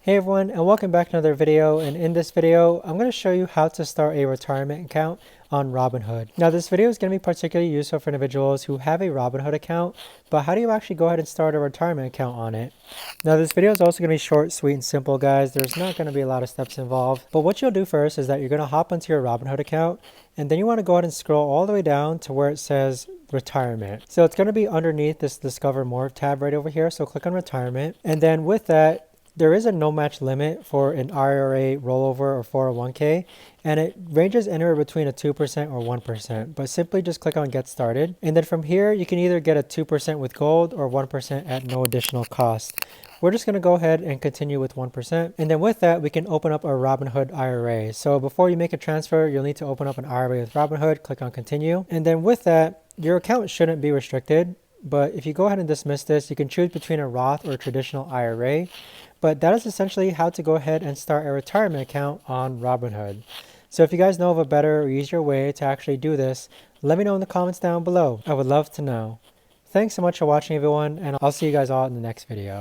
Hey everyone, and welcome back to another video. And in this video, I'm going to show you how to start a retirement account on Robinhood. Now this video is going to be particularly useful for individuals who have a Robinhood account, but how do you actually go ahead and start a retirement account on it? Now this video is also going to be short, sweet, and simple, guys. There's not going to be a lot of steps involved, but what you'll do first is that you're going to hop onto your Robinhood account, and then you want to go ahead and scroll all the way down to where it says retirement. So it's going to be underneath this Discover More tab right over here. So click on retirement, and then with that, there is a no match limit for an IRA rollover or 401k, and it ranges anywhere between a 2% or 1%, but simply just click on get started. And then from here, you can either get a 2% with gold or 1% at no additional cost. We're just going to go ahead and continue with 1%. And then with that, we can open up a Robinhood IRA. So before you make a transfer, you'll need to open up an IRA with Robinhood, click on continue. And then with that, your account shouldn't be restricted. But if you go ahead and dismiss this, you can choose between a Roth or a traditional IRA. But that is essentially how to go ahead and start a retirement account on Robinhood. So if you guys know of a better or easier way to actually do this, let me know in the comments down below. I would love to know. Thanks so much for watching, everyone, and I'll see you guys all in the next video.